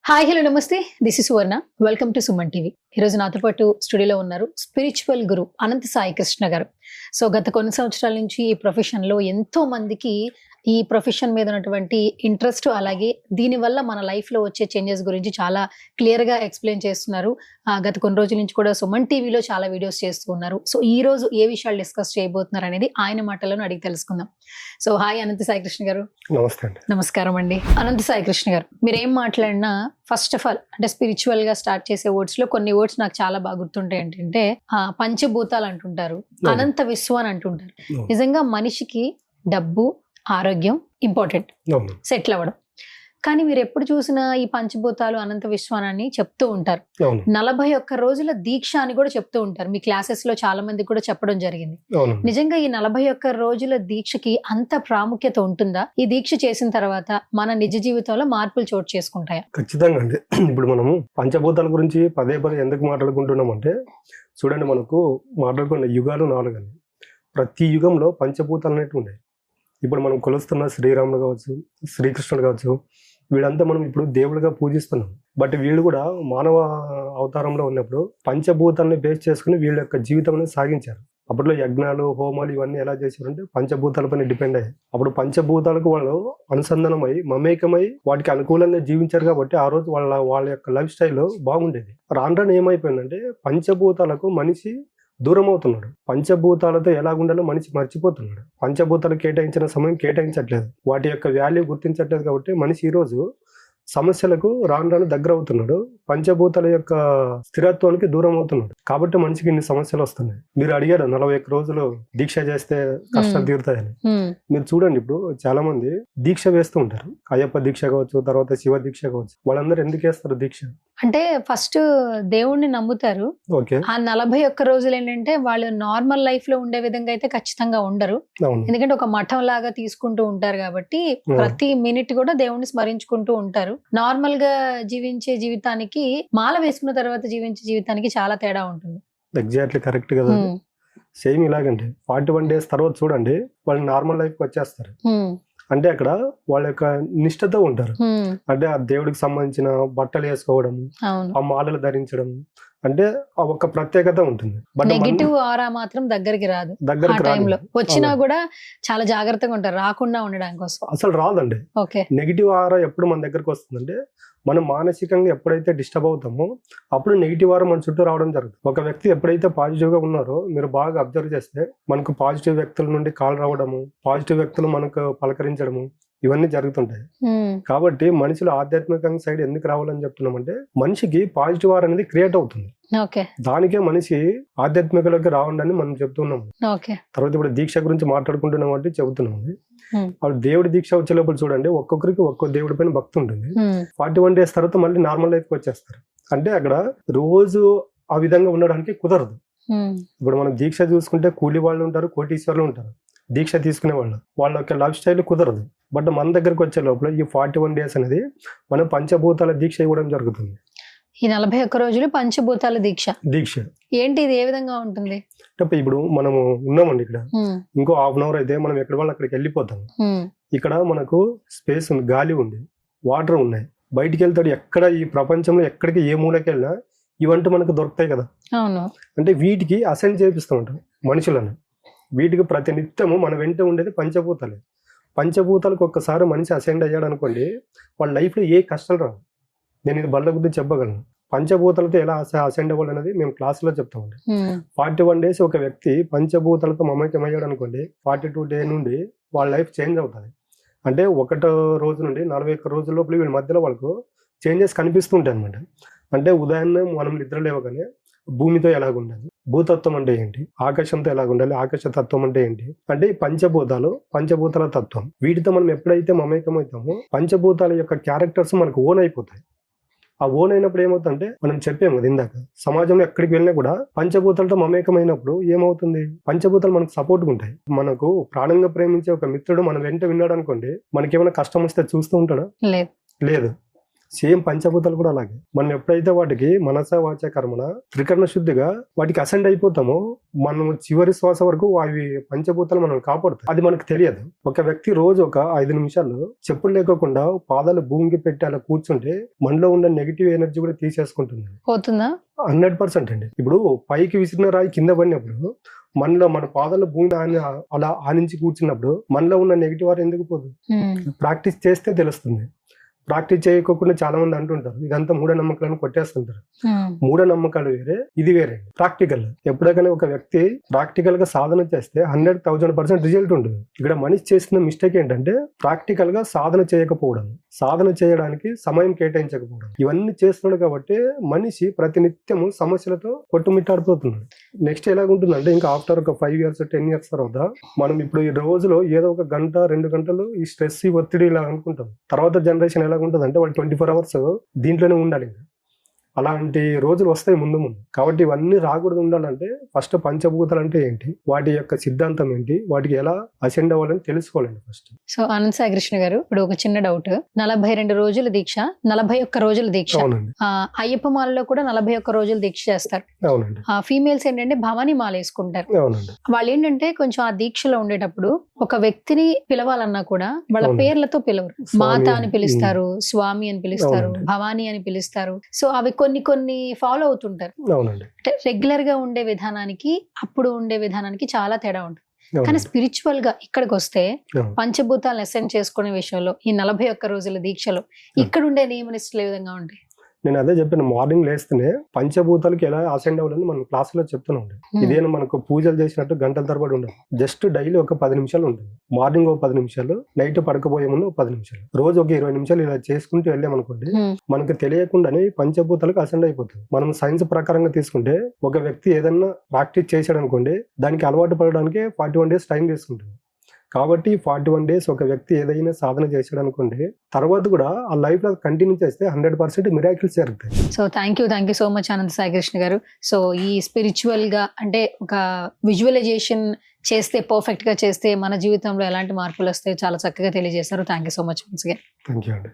Hi hello నమస్తే this is Suvarna welcome to Suman TV. ఈరోజు నాతో పాటు స్టూడియోలో ఉన్నారు స్పిరిచువల్ గురు అనంత సాయి కృష్ణ గారు. సో గత కొన్ని సంవత్సరాల నుంచి ఈ ప్రొఫెషన్లో ఎంతో మందికి ఈ ప్రొఫెషన్ మీద ఉన్నటువంటి ఇంట్రెస్ట్, అలాగే దీనివల్ల మన లైఫ్లో వచ్చే చేంజెస్ గురించి చాలా క్లియర్గా ఎక్స్ప్లెయిన్ చేస్తున్నారు. గత కొన్ని రోజుల నుంచి కూడా సుమన్ టీవీలో చాలా వీడియోస్ చేస్తూ ఉన్నారు. సో ఈ రోజు ఏ విషయాలు డిస్కస్ చేయబోతున్నారు అనేది ఆయన మాటలను అడిగి తెలుసుకుందాం. సో హాయ్ అనంత సాయి కృష్ణ గారు. నమస్కారం అండి. అనంత సాయి కృష్ణ గారు, మీరు ఏం మాట్లాడినా ఫస్ట్ ఆఫ్ ఆల్ అంటే స్పిరిచువల్ గా స్టార్ట్ చేసే వర్డ్స్ లో కొన్ని వర్డ్స్ నాకు చాలా బాగా గుర్తుంటాయి. ఏంటంటే పంచభూతాలు అంటుంటారు, అనంత విశ్వం అని అంటుంటారు. నిజంగా మనిషికి డబ్బు, ఆరోగ్యం ఇంపార్టెంట్, సెటిల్ అవ్వడం. కానీ మీరు ఎప్పుడు చూసినా ఈ పంచభూతాలు, అనంత విశ్వాన్ని చెప్తూ ఉంటారు. 41 రోజుల దీక్ష అని కూడా చెప్తూ ఉంటారు. మీ క్లాసెస్ లో చాలా మంది కూడా చెప్పడం జరిగింది. నిజంగా ఈ 41 రోజుల దీక్షకి అంత ప్రాముఖ్యత ఉంటుందా? ఈ దీక్ష చేసిన తర్వాత మన నిజ జీవితంలో మార్పులు చోటు చేసుకుంటాయా? ఖచ్చితంగా అండి. ఇప్పుడు మనము పంచభూతాల గురించి పదే ఎందుకు మాట్లాడుకుంటున్నాం అంటే, చూడండి, మనకు మాట్లాడుకున్న యుగాలు 4 అండి. ప్రతి యుగంలో పంచభూతాలు అనేవి ఉన్నాయి. ఇప్పుడు మనం కొలుస్తున్న శ్రీరాముడు కావచ్చు, శ్రీకృష్ణుడు కావచ్చు, వీళ్ళంతా మనం ఇప్పుడు దేవుడిగా పూజిస్తున్నాం. బట్ వీళ్ళు కూడా మానవ అవతారంలో ఉన్నప్పుడు పంచభూతాలని బేస్ చేసుకుని వీళ్ళ యొక్క జీవితం సాగించారు. అప్పట్లో యజ్ఞాలు, హోమాలు ఇవన్నీ ఎలా చేశారంటే పంచభూతాలపైన డిపెండ్ అయ్యాయి. అప్పుడు పంచభూతాలకు వాళ్ళు అనుసంధానమై, మమేకమై వాటికి అనుకూలంగా జీవించారు. కాబట్టి ఆ రోజు వాళ్ళ యొక్క లైఫ్ స్టైల్ బాగుండేది. రాను ఏమైపోయిందంటే పంచభూతాలకు మనిషి దూరం అవుతున్నాడు. పంచభూతాలతో ఎలాగుండాలో మనిషి మర్చిపోతున్నాడు. పంచభూతాలు కేటాయించిన సమయం కేటాయించట్లేదు, వాటి యొక్క వాల్యూ గుర్తించట్లేదు. కాబట్టి మనిషి ఈరోజు సమస్యలకు రాను దగ్గర అవుతున్నాడు, పంచభూతాల యొక్క స్థిరత్వానికి దూరం అవుతున్నాడు. కాబట్టి మనిషికి ఇన్ని సమస్యలు వస్తున్నాయి. మీరు అడిగారు 41 రోజులు దీక్ష చేస్తే కష్టాలు తీరుతాయని. మీరు చూడండి, ఇప్పుడు చాలా మంది దీక్ష వేస్తూ ఉంటారు. అయ్యప్ప దీక్ష కావచ్చు, తర్వాత శివ దీక్ష కావచ్చు. వాళ్ళందరూ ఎందుకు వేస్తారు దీక్ష అంటే? ఫస్ట్ దేవుణ్ణి నమ్ముతారు. ఆ 41 రోజులు ఏంటంటే వాళ్ళు నార్మల్ లైఫ్ లో ఉండే విధంగా అయితే ఖచ్చితంగా ఉండరు. ఎందుకంటే ఒక మఠం లాగా తీసుకుంటూ ఉంటారు కాబట్టి ప్రతి మినిట్ కూడా దేవుణ్ణి స్మరించుకుంటూ ఉంటారు. నార్మల్ గా జీవించే జీవితానికి, మాల వేసుకున్న తర్వాత జీవించే జీవితానికి చాలా తేడా ఉంటుంది. ఎగ్జాక్ట్లీ కరెక్ట్ కదా. సేమ్ ఇలాగంటే 41 days తర్వాత చూడండి వాళ్ళు నార్మల్ లైఫ్ వచ్చేస్తారు. అంటే అక్కడ వాళ్ళ యొక్క నిష్ఠతో ఉంటారు. అంటే ఆ దేవుడికి సంబంధించిన బట్టలు వేసుకోవడం, ఆ మాలలు ధరించడం, అంటే ఒక ప్రత్యేకత ఉంటుంది. బట్ నెగటివ్ ఆరా మాత్రం దగ్గరికి రాదు. వచ్చినా కూడా చాలా జాగ్రత్తగా ఉంటారు, రాకుండా ఉండడానికి కోసం. అసలు రాదండి. నెగిటివ్ ఆరా ఎప్పుడు మన దగ్గరకు వస్తుందంటే, మనం మానసికంగా ఎప్పుడైతే డిస్టర్బ్ అవుతామో అప్పుడు నెగిటివ్ ఆరా మన చుట్టూ రావడం జరుగుతుంది. ఒక వ్యక్తి ఎప్పుడైతే పాజిటివ్ గా ఉన్నారో మీరు బాగా అబ్జర్వ్ చేస్తే మనకు పాజిటివ్ వ్యక్తుల నుండి కాల్ రావడము, పాజిటివ్ వ్యక్తులు మనకు పలకరించడము, ఇవన్నీ జరుగుతుంటాయి. కాబట్టి మనిషిలో ఆధ్యాత్మికంగా సైడ్ ఎందుకు రావాలని చెప్తున్నామంటే, మనిషికి పాజిటివ్ ఆర్ అనేది క్రియేట్ అవుతుంది. దానికే మనిషి ఆధ్యాత్మికలోకి రావడాన్ని మనం చెప్తున్నాము. తర్వాత ఇప్పుడు దీక్ష గురించి మాట్లాడుకుంటున్నాం అంటే చెబుతున్నాము. వాళ్ళు దేవుడి దీక్ష వచ్చే లోపల చూడండి, ఒక్కొక్కరికి ఒక్కో దేవుడి పైన భక్తి ఉంటుంది. 41 days తర్వాత మళ్ళీ నార్మల్ లైఫ్ వచ్చేస్తారు. అంటే అక్కడ రోజు ఆ విధంగా ఉండడానికి కుదరదు. ఇప్పుడు మనం దీక్ష చూసుకుంటే కూలి వాళ్ళు ఉంటారు, కోటీశ్వర్లు ఉంటారు. దీక్ష తీసుకునే వాళ్ళ యొక్క లైఫ్ స్టైల్ కుదరదు. బట్ మన దగ్గరకు వచ్చే లోపల ఈ 41 days అనేది మనం పంచభూతాల దీక్ష ఇవ్వడం జరుగుతుంది. ఈ 41 రోజులు పంచభూతాల దీక్ష ఏంటి? ఇది ఏ విధంగా ఉంటుంది అంటే, ఇప్పుడు మనము ఉన్నామండి ఇక్కడ, ఇంకో ½ hour అయితే మనం ఎక్కడ వాళ్ళు అక్కడికి వెళ్ళిపోతాం. ఇక్కడ మనకు స్పేస్ ఉంది, గాలి ఉంది, వాటర్ ఉన్నాయి. బయటికి వెళ్తాడు, ఎక్కడ ఈ ప్రపంచంలో ఎక్కడికి ఏ మూలకి వెళ్ళినా ఇవంటూ మనకు దొరుకుతాయి కదా. అంటే వీటికి అసెండ్ చేపిస్తూ ఉంటాం మనుషులను. వీటికి ప్రతి నిత్యము మన వెంట ఉండేది పంచభూతాలే. పంచభూతాలకు ఒక్కసారి మనిషి అసెండ్ అయ్యాడు అనుకోండి, వాళ్ళ లైఫ్లో ఏ కష్టాలు రావు. నేను ఇది బల్ల గురించి చెప్పగలను. పంచభూతాలతో ఎలా అసెండ్ అవ్వాలి అనేది మేము క్లాసులో చెప్తామండి. 41 days ఒక వ్యక్తి పంచభూతాలతో మమేకమయ్యాడు అనుకోండి, 42 day నుండి వాళ్ళ లైఫ్ చేంజ్ అవుతుంది. అంటే 1 రోజు నుండి 41 రోజుల లోపల వీళ్ళ మధ్యలో వాళ్ళకు చేంజెస్ కనిపిస్తుంటాయి అనమాట. అంటే ఉదయాన్నే మనం నిద్ర లేవగానే భూమితో ఎలాగుండాలి, భూతత్వం అంటే ఏంటి, ఆకాశంతో ఎలాగుండాలి, ఆకాశ తత్వం అంటే ఏంటి, అంటే ఈ పంచభూతాలు, పంచభూతాల తత్వం, వీటితో మనం ఎప్పుడైతే మమేకమవుతామో పంచభూతాల యొక్క క్యారెక్టర్స్ మనకు ఓన్ అయిపోతాయి. ఆ ఓన్ అయినప్పుడు ఏమవుతుందంటే, మనం చెప్పాము కదా ఇందాక, సమాజంలో ఎక్కడికి వెళ్ళినా కూడా పంచభూతాలతో మమేకమైనప్పుడు ఏమవుతుంది, పంచభూతాలు మనకు సపోర్ట్గా ఉంటాయి. మనకు ప్రాణంగా ప్రేమించే ఒక మిత్రుడు మనం వెంట విన్నాడు అనుకోండి, మనకేమైనా కష్టం వస్తే చూస్తూ ఉంటాడా? లేదు. సేమ్ పంచభూతాలు కూడా అలాగే. మనం ఎప్పుడైతే వాటికి మనస వాచ కర్మన త్రికరణ శుద్ధిగా వాటికి అసెండ్ అయిపోతామో మనం చివరి శ్వాస వరకు అవి పంచభూతాలు మనం కాపాడుతాయి. అది మనకు తెలియదు. ఒక వ్యక్తి రోజు ఒక 5 నిమిషాలు చెప్పులు లేకోకుండా పాదాలు భూమికి పెట్టి అలా కూర్చుంటే మనలో ఉన్న నెగిటివ్ ఎనర్జీ కూడా తీసేసుకుంటుంది. పోతుందా? 100% అండి. ఇప్పుడు పైకి విసిరిన రాయి కింద పడినప్పుడు మనలో మన పాదాల భూమి అలా ఆనించి కూర్చున్నప్పుడు మనలో ఉన్న నెగిటివ్ వారు ఎందుకు పోదు? ప్రాక్టీస్ చేస్తే తెలుస్తుంది. ప్రాక్టీస్ చేయకోకుండా చాలా మంది అంటుంటారు ఇదంతా మూఢనమ్మకాలను కొట్టేస్తుంటారు. మూఢనమ్మకాలు వేరే, ఇది వేరే. ప్రాక్టికల్ ఎప్పుడైనా ఒక వ్యక్తి ప్రాక్టికల్ గా సాధన చేస్తే 100,000% రిజల్ట్ ఉంటుంది. ఇక్కడ మనిషి చేసిన మిస్టేక్ ఏంటంటే ప్రాక్టికల్ గా సాధన చేయకపోవడం, సాధన చేయడానికి సమయం కేటాయించకపోవడం, ఇవన్నీ చేస్తున్నాడు. కాబట్టి మనిషి ప్రతినిత్యము సమస్యలతో కొట్టుమిట్టాడిపోతున్నాడు. నెక్స్ట్ ఎలాగుంటుందంటే ఇంకా ఆఫ్టర్ ఒక 5 years 10 years తర్వాత మనం ఇప్పుడు ఈ రోజులో ఏదో ఒక గంట 2 గంటలు ఈ స్ట్రెస్ ఈ ఒత్తిడి ఇలా అనుకుంటాం. తర్వాత జనరేషన్ ఎలా ఉంటుంది అంటే వాళ్ళు 24 hours దీంట్లోనే ఉండాలి. అలాంటి రోజులు వస్తాయి ముందు ముందు. కాబట్టి ఇవన్నీ రాకూడదు ఉండాలంటే ఫస్ట్ పంచభూతాలు అంటే ఏంటి, వాటి యొక్క సిద్ధాంతం ఏంటి, వాటికి ఎలా అసెండ్ అవ్వాలని తెలుసుకోవాలండి ఫస్ట్. సో ఆనంద్ సాయి కృష్ణ గారు, ఇప్పుడు ఒక చిన్న డౌట్. 42 రోజుల దీక్ష, 41 రోజుల దీక్ష. అవునండి. అయ్యప్ప మాలలో కూడా 41 రోజుల దీక్ష చేస్తారు. అవునండి. ఫీమేల్స్ ఏంటంటే భవానీ మాల వేసుకుంటారు. అవునండి. వాళ్ళు ఏంటంటే కొంచెం ఆ దీక్షలో ఉండేటప్పుడు ఒక వ్యక్తిని పిలవాలన్నా కూడా వాళ్ళ పేర్లతో పిలవరు. మాత అని పిలుస్తారు, స్వామి అని పిలుస్తారు, భవానీ అని పిలుస్తారు. సో అవి కొన్ని ఫాలో అవుతుంటారు. అంటే రెగ్యులర్ గా ఉండే విధానానికి అప్పుడు ఉండే విధానానికి చాలా తేడా ఉంటుంది. కానీ స్పిరిచువల్ గా ఇక్కడికి వస్తే పంచభూతాలను ఎసెంట్ చేసుకునే విషయంలో ఈ 41 రోజుల దీక్షలో ఇక్కడ ఉండే నియమనిష్టలు ఏ విధంగా ఉంటాయి? నేను అదే చెప్పాను, మార్నింగ్ లేస్తేనే పంచభూతాలకి ఎలా అసెండ్ అవ్వాలని మనం క్లాస్ లో చెప్తూనే ఉంటాం. ఇదేనా మనకు పూజలు చేసినట్టు గంటల తరబడి ఉండదు. జస్ట్ డైలీ ఒక 10 నిమిషాలు ఉంటుంది. మార్నింగ్ ఒక 10 నిమిషాలు, నైట్ పడకపోయే ముందు ఒక 10 నిమిషాలు, రోజు ఒక 20 నిమిషాలు ఇలా చేసుకుంటూ వెళ్ళామనుకోండి మనకు తెలియకుండానే పంచభూతాలకు అసెండ్ అయిపోతుంది. మనం సైన్స్ ప్రకారంగా తీసుకుంటే ఒక వ్యక్తి ఏదన్నా ప్రాక్టీస్ చేశాడు అనుకోండి, దానికి అలవాటు పడడానికి 41 days టైం తీసుకుంటుంది. కాబట్టి 41 days ఒక వ్యక్తి ఏదైనా సాధన చేశాడు అనుకోండి, తర్వాత కూడా ఆ లైఫ్ లో కంటిన్యూ చేస్తే 100% మిరాకిల్స్ జరుగుతాయి. So thank you so much Anand Sai Krishna గారు. సో ఈ స్పిరిచువల్ గా అంటే ఒక విజువలైజేషన్ చేస్తే, పర్ఫెక్ట్ గా చేస్తే మన జీవితంలో ఎలాంటి మార్పులు వస్తాయో చాలా చక్కగా తెలియజేశారు. Thank you so much. Thank you అండి.